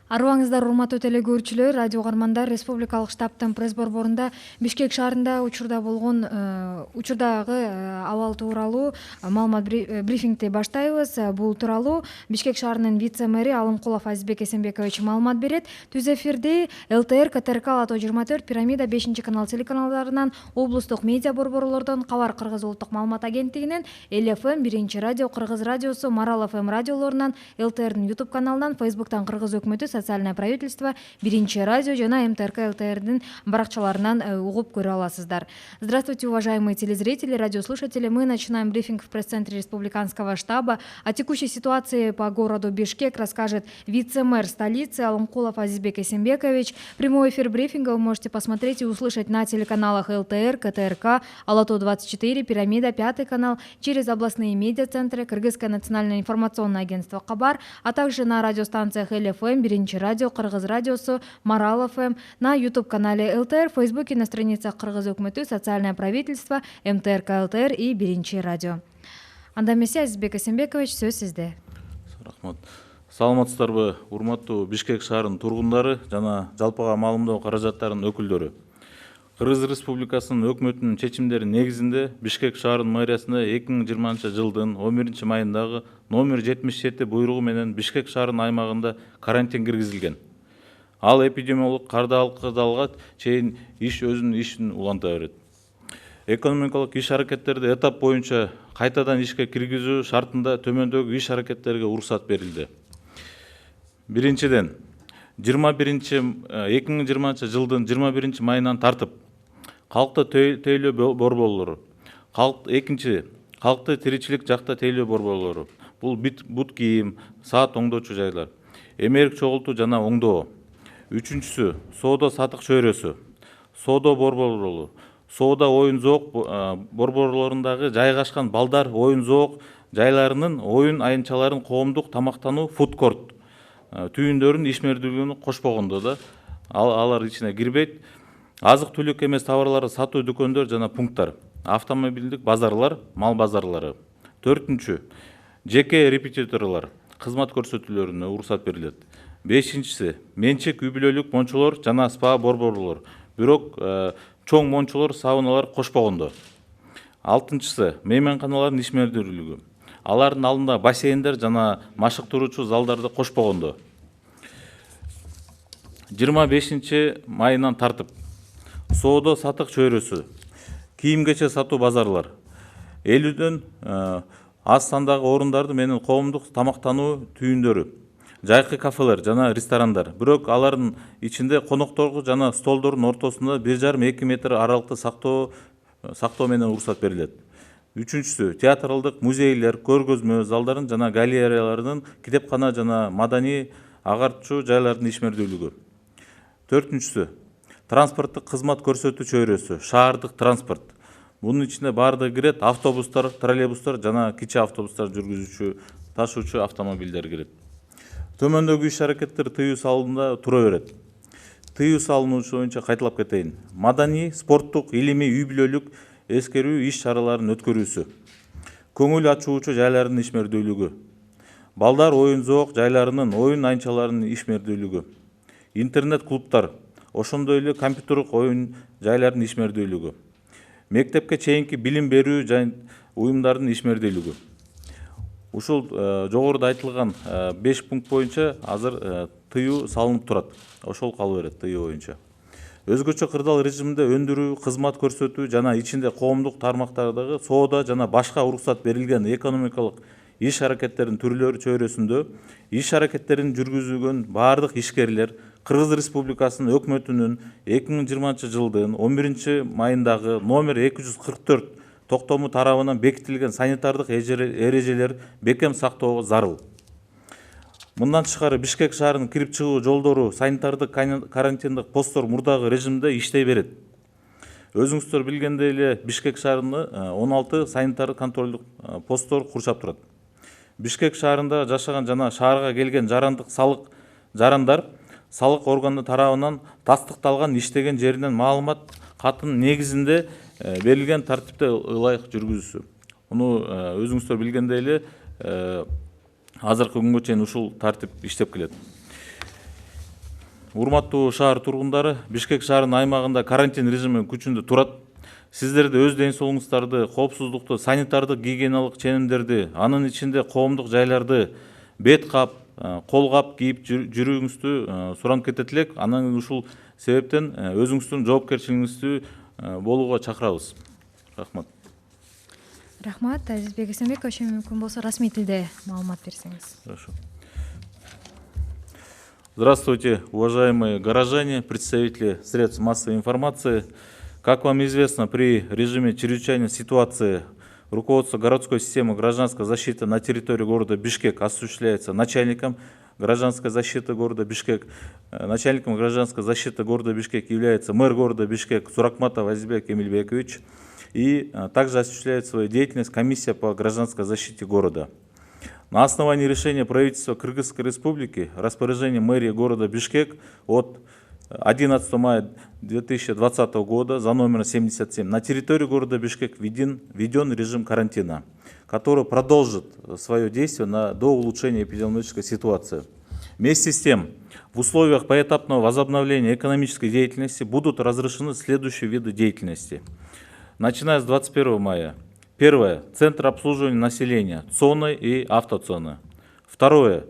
Арыбаңыздар урматтуу телекөрүүчүлөр, радио угармандар, республикалык штабтын пресс борборунда Бишкек шаарында учурда болгон учурдагы абал тууралуу маалымат брифингти баштайбыз. Бул тууралуу Бишкек шаарынын вице-мэри Алымкулов Азизбек Эсенбекович маалымат берет. Түз эфирди ЛТР, КТРК, Алатоо 24, Пирамида, 5-канал телеканалдарынан, облустук медиа борборлордон, Кабар Кыргыз улуттук маалымат агенттигинен, ЛФМ, 1-радио, Кыргыз радиосу, Марал ФМ радиолорунан, ЛТРдин YouTube каналынан, Фейсбуктан Кыргыз өкмөтү, социальное правительство, 1-радио жана МТРК ЛТРдин баракчаларынан угуп көрө аласыздар. Здравствуйте, уважаемые телезрители, радиослушатели. Мы начинаем брифинг в пресс-центре республиканского штаба. О текущей ситуации по городу Бишкек расскажет вице-мэр столицы Алымкулов Азизбек Эсенбекович. Прямой эфир брифинга вы можете посмотреть и услышать на телеканалах ЛТР, КТРК, Алатоо 24, Пирамида, 5 канал, через областные медиацентры, Кыргызское национальное информационное агентство Кабар, а также на радиостанциях ЛФМ, 1-радио, Кыргыз радиосу, Марал ФМ, на YouTube-канале ЛТР, в Фейсбуке, на страницах Кыргыз өкмөтү, социальное правительство, МТРК ЛТР и 1-радио. Анда эмесе, Азизбек Эсенбекович, сөз сизде. Рахмат. Саламатсыздарбы, урматтуу Бишкек шаарынын тургундары жана жалпыга маалымдоо каражаттарынын өкүлдөрү. Кыргыз Республикасынын өкмөтүнүн чечимдери негизинде Бишкек шаарынын мэриясында 2020 жылдын 11 майындагы номер 77 буйругу менен Бишкек шаарынын аймагында карантин киргизилген. Ал эпидемиологдук кардалга чейин өзүнүн ишин уланта берет. Экономикалык иш-аракеттерди этап боюнча кайтадан ишке киргизүү шартында төмөндөгү иш-аракеттерге уруксат берилди. Биринчиден, 2020 жылдын 21 майынан тартып, калкты тейлөө борборлору. Экинчи, калкты тиричилик жакта тейлөө борборлору. Бул бут кийим, саат оңдоочу жайлар, эмерик чогултуу жана оңдоо. Үчүнчүсү, соода сатык чөйрөсү, соода борборлору, соода оюн-зоок борборлорундагы жайгашкан балдар оюн-зоок жайларынын оюн айынчаларын коомдук тамактануу фудкорт түйүндөрүнүн ишмердүүлүгүнө кошпогондо да алар ичине кирбейт. Азык-түлүк эмес товарларды сатуу дүкөндөр жана пункттар, автомобилдик базарлар, мал базарлары. Төртүнчү, жеке репетиторлор кызмат көрсөтүүлөрүнө уруксат берилет. Бешинчиси, менчик үй бүлөлүк мончолор жана спа борборлор, бирок чоң мончолор, сауналар кошпогондо. Алтынчысы, мейманканалардын ишмердүүлүгү. Алардын алдында бассейндер жана машыктыруучу залдарды кошпогондо. 25 майынан тартып, соода сатык чөйрөсү, кийим-кечек сатуу базарлар, 50дөн аз сандагы орундарды менен коомдук тамактануу түйүндөрү, жайкы кафелер жана ресторандар, бирок алардын ичинде конокторго жана столдордун ортосунда 1,5-2 метр аралыкты сактоо менен уруксат берилет. Үчүнчүсү, театралдык музейлер, көргөзмө залдарын жана галереялардын, китепкана жана маданий агартчу жайлардын ишмердүүлүгү. Төртүнчүсү, транспорттук кызмат көрсөтүү чөйрөсү, шаардык транспорт. Бунун ичинде баардыгы кирет, автобустар, троллейбустар жана кичи автобустар жүргүзүүчү, ташуучу автомобилдер кирет. Төмөндөгү иш-аракеттер тыюу салынууда тура берет. Тыюу салынуучу боюнча кайталап кетейин. Маданий, спорттук, илимий, үй бүлөлүк эскерүү иш-чараларын өткөрүүсү. Көңүл ачуучу жайлардын ишмердүүлүгү. Балдар оюн-зоок жайларынын оюн айынчаларынын ишмердүүлүгү. Интернет-клубтар, ошондой эле компьютердик оюн жайлардын ишмердүүлүгү. Мектепке чейинки билим берүү уюмдардын ишмердүүлүгү. Ушул жогоруда айтылган 5 пункт боюнча азыр тыюу салынып турат. Ошол кала берет тыюу боюнча. Өзгөчө кырдаал режиминде өндүрүү, кызмат көрсөтүү жана ичинде коомдук тармактардагы соода жана башка уруксат берилген экономикалык иш-аракеттердин түрлөрү чөйрөсүндө иш-аракеттерин жүргүзгөн баардык ишкерлер Кыргыз Республикасынын өкмөтүнүн 2020 жылдын 11 майындагы номер 244 токтому тарабынан бекитилген санитардык эрежелер бекем сактоого зарыл. Мындан тышкары Бишкек шаарынын кирип чыгуу жолдору санитардык карантиндик посттор мурдагы режимде иштей берет. Өзүңүздөр билгендей эле Бишкек шаарында 16 санитардык контролдук посттор курчап турат. Бишкек шаарында жашаган жана шаарга келген жарандар салык органы тарабынан тастыкталган иштеген жеринен маалымат катынын негизинде берилген тартипте ылайык жүргүзүүсү. Муну өзүңүздөр билгендей эле азыркы күнгө чейин ушул тартип иштеп келет. урматтуу шаар тургундары, Бишкек шаарынын аймагында карантин режими күчүндө турат. Сиздерди өз ден соолугуңуздарды, коопсуздукту, санитардык гигиеналык ченемдерди, анын ичинде коомдук жайларды бет кап, кол кап кийип жүрүүңүздү суранып кетет элек. Анан ушул себептен өзүңүздүн жоопкерчилигиңизди болууга чакырабыз. Рахмат. Рахмат. Азизбек Эсенбек, ошо мүмкүн болсо расмий тилде маалымат берсеңиз. Хорошо. Здравствуйте, уважаемые горожане, представители средств массовой информации. Как вам известно, при режиме чрезвычайной ситуации руководство городской системы гражданской защиты на территории города Бишкек осуществляется начальником гражданской защиты города Бишкек. Начальником гражданской защиты города Бишкек является мэр города Бишкек Суракматов Азизбек Эмильбекович. И также осуществляет свою деятельность комиссия по гражданской защите города. На основании решения правительства Кыргызской Республики, распоряжения мэрии города Бишкек от 11 мая 2020 года за номером 77 на территории города Бишкек введен режим карантина, который продолжит свое действие до улучшения эпидемиологической ситуации. Вместе с тем, в условиях поэтапного возобновления экономической деятельности будут разрешены следующие виды деятельности. Начиная с 21 мая. Первое. Центр обслуживания населения, цоны и автоцоны. Второе.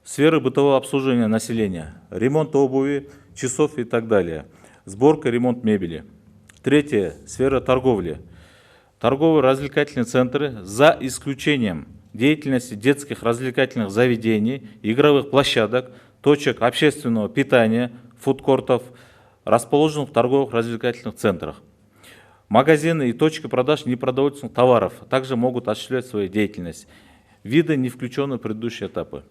Сферы бытового обслуживания населения, ремонт обуви, часов и так далее. Сборка, ремонт мебели. Третье. Сфера торговли. Торговые развлекательные центры за исключением деятельности детских развлекательных заведений, игровых площадок, точек общественного питания, фудкортов, расположенных в торговых развлекательных центрах. Магазины и точки продаж непродовольственных товаров также могут осуществлять свою деятельность. Виды, не включенные в предыдущие этапы.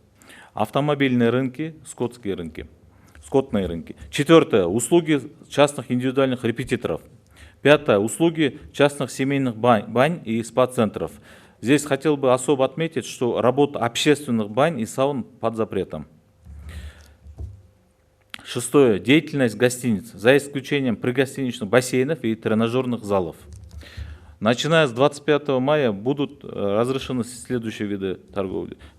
Автомобильные рынки, скотные рынки. Четвертое. Услуги частных индивидуальных репетиторов. Пятое. Услуги частных семейных бань и спа-центров. Здесь хотел бы особо отметить, что работа общественных бань и саун под запретом. Шестое. Деятельность гостиниц, за исключением пригостиничных бассейнов и тренажерных залов. Начиная с 25 мая будут разрешены следующие виды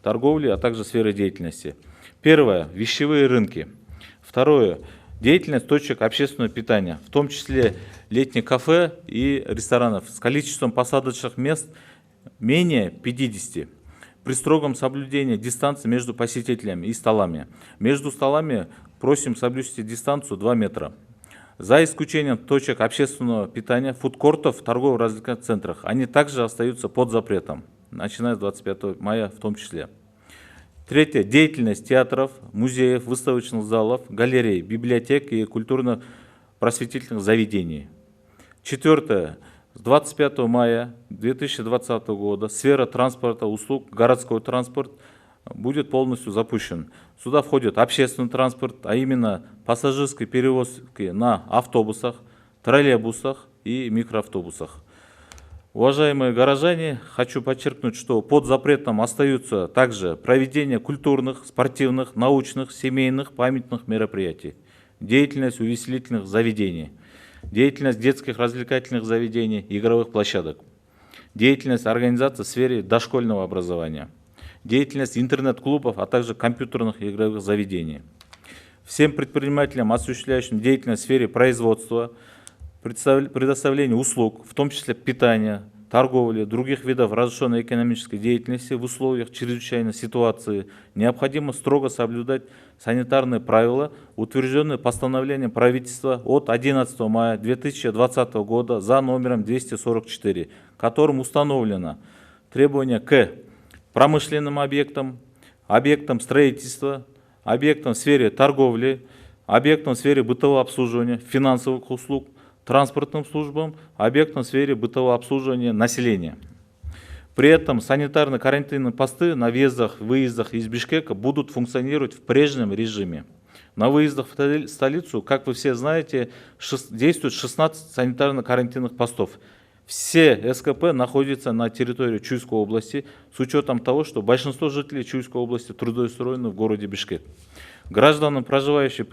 торговли, а также сферы деятельности. Первое. Вещевые рынки. Второе. Деятельность точек общественного питания, в том числе летних кафе и ресторанов с количеством посадочных мест менее 50. При строгом соблюдении дистанции между посетителями и столами. Между столами просим соблюсти дистанцию 2 метра. За исключением точек общественного питания, фудкортов в торгово-развлекательных центрах. Они также остаются под запретом, начиная с 25 мая в том числе. Третье. Деятельность театров, музеев, выставочных залов, галерей, библиотек и культурно-просветительных заведений. Четвертое. С 25 мая 2020 года сфера транспорта, услуг, городской транспорт будет полностью запущен. Сюда входит общественный транспорт, а именно пассажирские перевозки на автобусах, троллейбусах и микроавтобусах. Уважаемые горожане, хочу подчеркнуть, что под запретом остаются также проведение культурных, спортивных, научных, семейных, памятных мероприятий, деятельность увеселительных заведений, деятельность детских развлекательных заведений, игровых площадок, деятельность организаций в сфере дошкольного образования, деятельность интернет-клубов, а также компьютерных и игровых заведений. Всем предпринимателям, осуществляющим деятельность в сфере производства, предоставления услуг, в том числе питания, торговли, других видов разрешенной экономической деятельности в условиях чрезвычайной ситуации, необходимо строго соблюдать санитарные правила, утвержденные постановлением правительства от 11 мая 2020 года за номером 244, которым установлено требования к промышленным объектам, объектам строительства, объектам в сфере торговли, объектам в сфере бытового обслуживания, финансовых услуг, транспортным службам, объектам в сфере бытового обслуживания населения. При этом санитарно-карантинные посты на въездах, выездах из Бишкека будут функционировать в прежнем режиме. На выездах в столицу, как вы все знаете, действует 16 санитарно-карантинных постов. Все СКП находятся на территории Чуйской области, с учетом того, что большинство жителей Чуйской области трудоустроены в городе Бишкек. Гражданам, прибывающим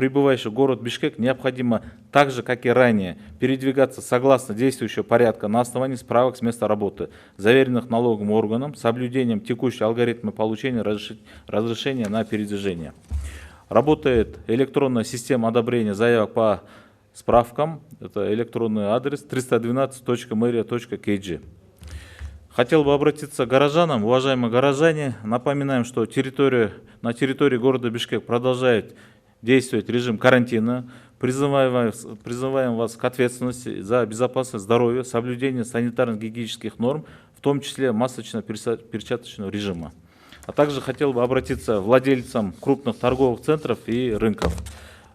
в город Бишкек, необходимо так же, как и ранее, передвигаться согласно действующего порядка на основании справок с места работы, заверенных налоговым органом, с соблюдением текущего алгоритма получения разрешения на передвижение. работает электронная система одобрения заявок по справкам. Это электронный адрес 312.maria.kg. Хотел бы обратиться к горожанам. Уважаемые горожане, напоминаем, что на территории города Бишкек продолжает действовать режим карантина. Призываем вас к ответственности за безопасность здоровья, соблюдение санитарно-гигиенических норм, в том числе масочно-перчаточного режима. А также хотел бы обратиться к владельцам крупных торговых центров и рынков.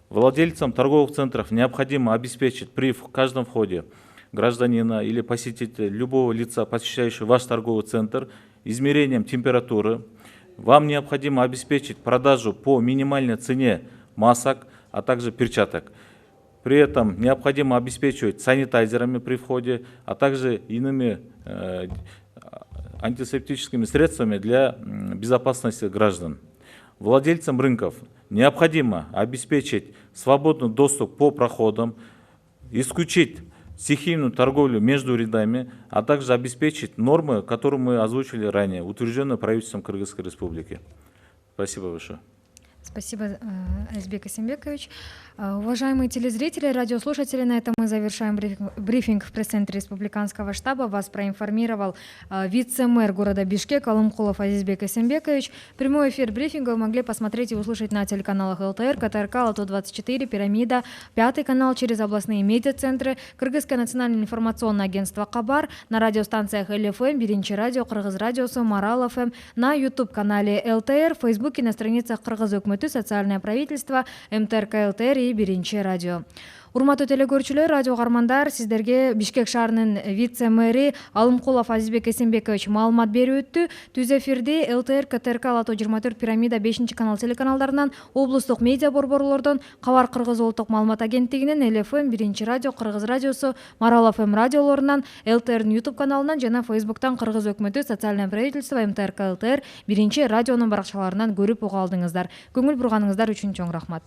Владельцам торговых центров необходимо обеспечить при каждом входе гражданина или посетителя, любого лица, посещающего ваш торговый центр, измерением температуры. Вам необходимо обеспечить продажу по минимальной цене масок, а также перчаток. При этом необходимо обеспечивать санитайзерами при входе, а также иными антисептическими средствами для безопасности граждан. Владельцам рынков необходимо обеспечить свободный доступ по проходам, исключить стихийную торговлю между рядами, а также обеспечить нормы, которые мы озвучили ранее, утвержденные правительством Кыргызской Республики. Спасибо большое. Спасибо, Азизбек Асембекович. Уважаемые телезрители, радиослушатели, на этом мы завершаем брифинг в пресс-центре Республиканского штаба. Вас проинформировал вице-мэр города Бишкек Алымкулов Азизбек Асембекович. Прямой эфир брифинга вы могли посмотреть и услышать на телеканалах ЛТР, КТРК, Лото-24, Пирамида, Пятый канал через областные медиацентры, Кыргызское национальное информационное агентство Кабар, на радиостанциях ЛФМ, Биринчи радио, Кыргыз радиосу, Марал ФМ, на YouTube-канале ЛТР, в Фейсбуке, на страницах Кыргыз өкмөтү, социальное правительство, МТРК ЛТР и Биринчи радио. Урматтуу телекөрүүчүлөр, радио каармандар, сиздерге Бишкек шаарынын вице-мэри Алымкулов Азизбек Эсенбекович маалымат берип өттү. Түз эфирде ЛТР, КТРК, Лото-24, Пирамида, 5-канал телеканалдарынан, облустук медиа борборлордон, Кабар Кыргыз улуттук маалымат агенттигинен, ЛФМ, Биринчи радио, Кыргыз радиосу, Марал ФМ радиолорунан, ЛТРдин YouTube каналынан жана Фейсбуктан Кыргыз өкмөтү, социальное правительство, МТРК ЛТР, Биринчи радионун баракчаларынан көрүп уга алдыңыздар. Көңүл бурганыңыздар үчүн чоң рахмат.